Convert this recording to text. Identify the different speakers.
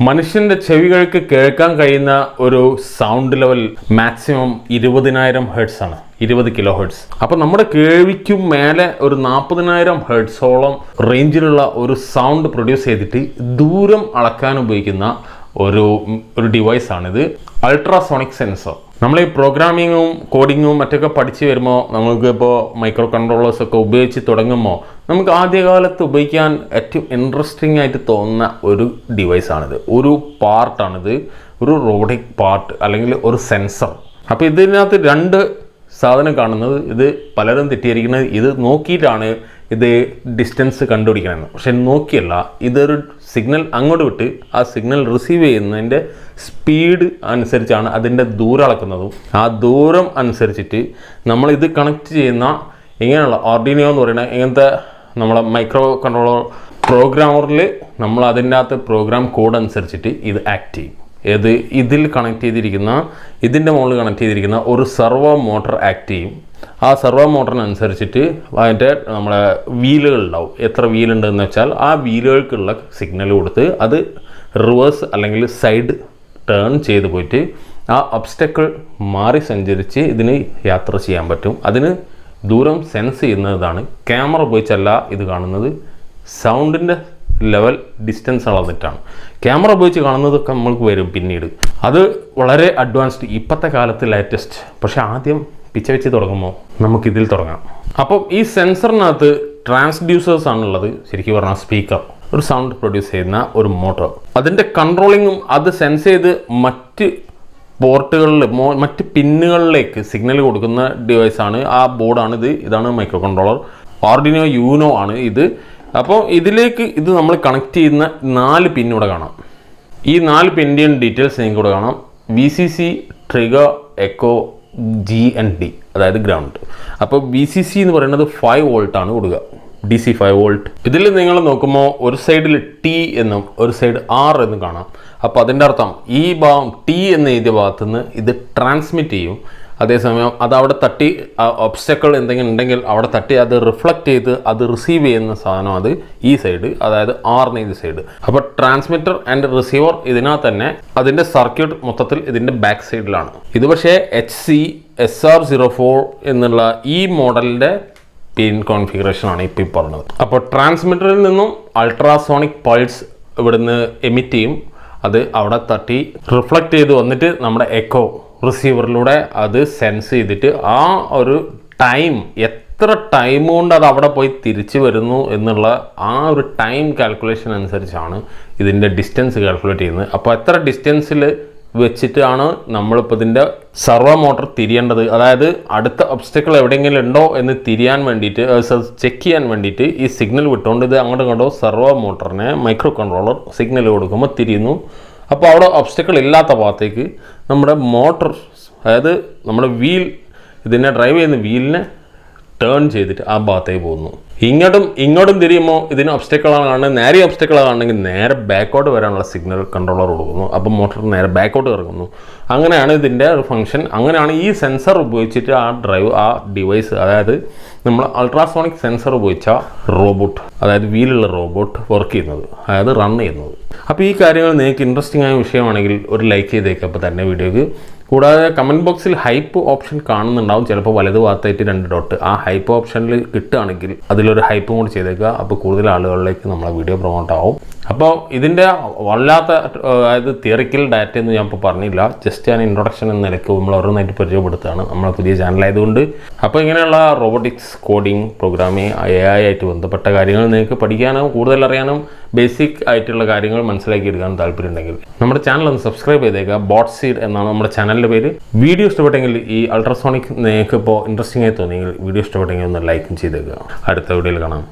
Speaker 1: മനുഷ്യന്റെ ചെവികൾക്ക് കേൾക്കാൻ കഴിയുന്ന ഒരു സൗണ്ട് ലെവൽ മാക്സിമം 20,000 ഹെർട്സ് ആണ്, 20 കിലോ ഹെർട്സ്. അപ്പോൾ നമ്മുടെ കേൾവിക്കും മേലെ ഒരു 40,000 ഹെർട്സോളം റേഞ്ചിലുള്ള ഒരു സൗണ്ട് പ്രൊഡ്യൂസ് ചെയ്തിട്ട് ദൂരം അളക്കാൻ ഉപയോഗിക്കുന്ന ഒരു ഡിവൈസാണിത്, അൾട്രാസോണിക് സെൻസർ. നമ്മൾ ഈ പ്രോഗ്രാമിങ്ങും കോഡിങ്ങും മറ്റൊക്കെ പഠിച്ചു വരുമ്പോൾ നമുക്ക് ഇപ്പോൾ മൈക്രോ കൺട്രോളേഴ്സൊക്കെ ഉപയോഗിച്ച് തുടങ്ങുമ്പോൾ നമുക്ക് ആദ്യകാലത്ത് ഉപയോഗിക്കാൻ ഏറ്റവും ഇൻട്രസ്റ്റിംഗ് ആയിട്ട് തോന്നുന്ന ഒരു ഡിവൈസാണിത്, ഒരു പാർട്ടാണിത്, ഒരു റോബോട്ടിക് പാർട്ട് അല്ലെങ്കിൽ ഒരു സെൻസർ. അപ്പോൾ ഇതിനകത്ത് രണ്ട് സാധനം കാണുന്നത്, ഇത് പലരും തെറ്റിയിരിക്കുന്നത് ഇത് നോക്കിയിട്ടാണ് ഇത് ഡിസ്റ്റൻസ് കണ്ടുപിടിക്കണമെന്ന്. പക്ഷെ നോക്കിയല്ല, ഇതൊരു സിഗ്നൽ അങ്ങോട്ട് വിട്ട് ആ സിഗ്നൽ റിസീവ് ചെയ്യുന്നതിൻ്റെ സ്പീഡ് അനുസരിച്ചാണ് അതിൻ്റെ ദൂരം അളക്കുന്നതും. ആ ദൂരം അനുസരിച്ചിട്ട് നമ്മളിത് കണക്ട് ചെയ്യുന്ന ഇങ്ങനെയുള്ള ആർഡിനോ എന്ന് പറയുന്ന ഇങ്ങനത്തെ നമ്മളെ മൈക്രോ കൺട്രോളർ പ്രോഗ്രാമറിൽ നമ്മൾ അതിൻ്റെ അകത്ത് പ്രോഗ്രാം കോഡ് അനുസരിച്ചിട്ട് ഇത് ആക്ട് ചെയ്യും. ഇതിൽ കണക്ട് ചെയ്തിരിക്കുന്ന, ഇതിൻ്റെ മുകളിൽ കണക്ട് ചെയ്തിരിക്കുന്ന ഒരു സെർവോ മോട്ടർ ആക്ട് ചെയ്യും. ആ സെർവോ മോട്ടറിനനുസരിച്ചിട്ട് അതിൻ്റെ നമ്മളെ വീലുകളുണ്ടാവും, എത്ര വീലുണ്ടെന്ന് വെച്ചാൽ ആ വീലുകൾക്കുള്ള സിഗ്നൽ കൊടുത്ത് അത് റിവേഴ്സ് അല്ലെങ്കിൽ സൈഡ് ടേൺ ചെയ്ത് പോയിട്ട് ആ ഒബ്സ്റ്റക്കിൾ മാറി സഞ്ചരിച്ച് ഇതിന് യാത്ര ചെയ്യാൻ പറ്റും. അതിന് ദൂരം സെൻസ് ചെയ്യുന്നതാണ്. ക്യാമറ ഉപയോഗിച്ചല്ല ഇത് കാണുന്നത്, സൗണ്ടിൻ്റെ ലെവൽ ഡിസ്റ്റൻസ് അളന്നിട്ടാണ്. ക്യാമറ ഉപയോഗിച്ച് കാണുന്നതൊക്കെ നമ്മൾക്ക് വരും പിന്നീട്. അത് വളരെ അഡ്വാൻസ്ഡ്, ഇപ്പോഴത്തെ കാലത്ത് ലേറ്റസ്റ്റ്. പക്ഷേ ആദ്യം പിച്ച വെച്ച് തുടങ്ങുമ്പോൾ നമുക്കിതിൽ തുടങ്ങാം. അപ്പം ഈ സെൻസറിനകത്ത് ട്രാൻസ്ഡ്യൂസേഴ്സ് ആണുള്ളത്, ശരിക്കും പറഞ്ഞാൽ സ്പീക്കർ, ഒരു സൗണ്ട് പ്രൊഡ്യൂസ് ചെയ്യുന്ന ഒരു മോട്ടോർ. അതിൻ്റെ കൺട്രോളിങ്ങും അത് സെൻസ് ചെയ്ത് മറ്റ് പോർട്ടുകളിൽ മറ്റ് പിന്നുകളിലേക്ക് സിഗ്നൽ കൊടുക്കുന്ന ഡിവൈസാണ്, ആ ബോർഡാണിത്. ഇതാണ് മൈക്രോ കൺട്രോളർ, ആർഡിനോ യൂനോ ആണ് ഇത്. അപ്പോൾ ഇതിലേക്ക് ഇത് നമ്മൾ കണക്ട് ചെയ്യുന്ന 4 പിന്നിവിടെ കാണാം. ഈ 4 പിന്നിൻ്റെയും ഡീറ്റെയിൽസ് നിങ്ങൾക്ക് ഇവിടെ കാണാം. VCC, ട്രിഗർ, എക്കോ, GND, അതായത് ഗ്രൗണ്ട്. അപ്പോൾ VCC എന്ന് പറയുന്നത് 5 വോൾട്ടാണ് കൊടുക്കുക, DC 5 വോൾട്ട്. ഇതിൽ നിങ്ങൾ നോക്കുമ്പോൾ ഒരു സൈഡിൽ T എന്നും ഒരു സൈഡ് R എന്നും കാണാം. അപ്പോൾ അതിൻ്റെ അർത്ഥം ഈ ഭാഗം T എന്ന് എഴുതിയ ഭാഗത്തുനിന്ന് ഇത് ട്രാൻസ്മിറ്റ് ചെയ്യും. അതേസമയം അത് അവിടെ തട്ടി ഒബ്സ്റ്റക്കിൾ എന്തെങ്കിലും ഉണ്ടെങ്കിൽ അവിടെ തട്ടി അത് റിഫ്ലക്റ്റ് ചെയ്ത് അത് റിസീവ് ചെയ്യുന്ന സാധനം അത് ഈ സൈഡ്, അതായത് R എന്ന സൈഡ്. അപ്പോൾ ട്രാൻസ്മിറ്റർ ആൻഡ് റിസീവർ ഇതിനകത്ത് തന്നെ, അതിൻ്റെ സർക്യൂട്ട് മൊത്തത്തിൽ ഇതിൻ്റെ ബാക്ക് സൈഡിലാണ്. ഇത് പക്ഷേ HC SR04 എന്നുള്ള ഈ മോഡലിൻ്റെ പിൻ കോൺഫിഗറേഷനാണ് ഇപ്പോൾ ഈ പറഞ്ഞത്. അപ്പോൾ ട്രാൻസ്മിറ്ററിൽ നിന്നും അൾട്രാസോണിക് പൾസ് ഇവിടുന്ന് എമിറ്റ് ചെയ്യും. അത് അവിടെ തട്ടി റിഫ്ലക്റ്റ് ചെയ്ത് വന്നിട്ട് നമ്മുടെ എക്കോ റിസീവറിലൂടെ അത് സെൻസ് ചെയ്തിട്ട് ആ ഒരു ടൈം, എത്ര ടൈം കൊണ്ട് അത് അവിടെ പോയി തിരിച്ചു വരുന്നു എന്നുള്ള ആ ഒരു ടൈം കാൽക്കുലേഷൻ അനുസരിച്ചാണ് ഇതിൻ്റെ ഡിസ്റ്റൻസ് കാൽക്കുലേറ്റ് ചെയ്യുന്നത്. അപ്പോൾ എത്ര ഡിസ്റ്റൻസിൽ വെച്ചിട്ടാണ് നമ്മളിപ്പോൾ ഇതിൻ്റെ സർവോ മോട്ടർ തിരിയേണ്ടത്, അതായത് അടുത്ത ഒബ്സ്റ്റക്കിൾ എവിടെയെങ്കിലും ഉണ്ടോ എന്ന് തിരിയാൻ വേണ്ടിയിട്ട്, ചെക്ക് ചെയ്യാൻ വേണ്ടിയിട്ട് ഈ സിഗ്നൽ വിട്ടുകൊണ്ട് ഇത് അങ്ങോട്ടും ഇങ്ങോട്ടോ സർവോ മോട്ടറിനെ മൈക്രോ കൺട്രോളർ സിഗ്നൽ കൊടുക്കുമ്പോൾ തിരിയുന്നു. അപ്പോൾ അവിടെ ഒബ്സ്റ്റക്കിൾ ഇല്ലാത്ത ഭാഗത്തേക്ക് നമ്മുടെ മോട്ടർ, അതായത് നമ്മുടെ വീൽ, ഇതിനെ ഡ്രൈവ് ചെയ്യുന്ന വീലിനെ ടേൺ ചെയ്തിട്ട് ആ ഭാഗത്തേക്ക് പോകുന്നു. ഇങ്ങോട്ടും തിരിയുമ്പോൾ ഇതിന് ഒബ്സ്റ്റക്കിളാണ് കാണുന്നത്. നേരെ ഒബ്സ്റ്റക്കിളാണെങ്കിൽ നേരെ ബാക്കോട്ട് വരാനുള്ള സിഗ്നൽ കൺട്രോളർ കൊടുക്കുന്നു. അപ്പോൾ മോട്ടർ നേരെ ബാക്കോട്ട് ഇറങ്ങുന്നു. അങ്ങനെയാണ് ഇതിൻ്റെ ഒരു ഫംഗ്ഷൻ. അങ്ങനെയാണ് ഈ സെൻസർ ഉപയോഗിച്ചിട്ട് ആ ഡിവൈസ്, അതായത് നമ്മൾ അൾട്രാസോണിക് സെൻസർ ഉപയോഗിച്ച റോബോട്ട്, അതായത് വീലുള്ള റോബോട്ട് വർക്ക് ചെയ്യുന്നത്, അതായത് റൺ ചെയ്യുന്നത്. അപ്പോൾ ഈ കാര്യങ്ങൾ നിങ്ങൾക്ക് ഇൻട്രസ്റ്റിംഗ് ആയ വിഷയമാണെങ്കിൽ ഒരു ലൈക്ക് ചെയ്തേക്കാം അപ്പോൾ തന്നെ വീഡിയോക്ക്. കൂടാതെ കമൻറ്റ് ബോക്സിൽ ഹൈപ്പ് ഓപ്ഷൻ കാണുന്നുണ്ടാവും, ചിലപ്പോൾ വലതു ഭാഗത്തായിട്ട് 2 ഡോട്ട്. ആ ഹൈപ്പ് ഓപ്ഷനിൽ കിട്ടുകയാണെങ്കിൽ അതിലൊരു ഹൈപ്പും കൂടി ചെയ്തേക്കുക. അപ്പോൾ കൂടുതൽ ആളുകളിലേക്ക് നമ്മളെ വീഡിയോ പ്രൊമോട്ട് ആവും. അപ്പോൾ ഇതിൻ്റെ വല്ലാത്ത, അതായത് തിയറിക്കൽ ഡാറ്റ എന്ന് ഞാൻ ഇപ്പോൾ പറഞ്ഞില്ല, ജസ്റ്റ് ഞാൻ ഇൻട്രൊഡക്ഷൻ എന്ന നിലയ്ക്ക് നമ്മൾ ഓരോന്നായിട്ട് പരിചയപ്പെടുത്തുകയാണ് നമ്മളെ പുതിയ ചാനലായതുകൊണ്ട്. അപ്പോൾ ഇങ്ങനെയുള്ള റോബോട്ടിക്സ്, കോഡിങ്, പ്രോഗ്രാമിങ്, AI ആയിട്ട് ബന്ധപ്പെട്ട കാര്യങ്ങൾ നിങ്ങൾക്ക് പഠിക്കാനും കൂടുതൽ അറിയാനും ബേസിക് ആയിട്ടുള്ള കാര്യങ്ങൾ മനസ്സിലാക്കിയെടുക്കാനും താല്പര്യമുണ്ടെങ്കിൽ നമ്മുടെ ചാനൽ ഒന്ന് സബ്സ്ക്രൈബ് ചെയ്തേക്കുക. ബോട്ട് സീഡ് എന്നാണ് നമ്മുടെ ചാനലിൻ്റെ പേര്. വീഡിയോ ഇഷ്ടപ്പെട്ടെങ്കിൽ, ഈ അൾട്രാസോണിക് നിങ്ങൾക്ക് ഇപ്പോൾ ഇൻട്രസ്റ്റിംഗ് ആയി തോന്നിയെങ്കിൽ വീഡിയോ ഇഷ്ടപ്പെട്ടെങ്കിൽ ഒന്ന് ലൈക്കും ചെയ്തേക്കുക. അടുത്ത വീഡിയോയിൽ കാണാം.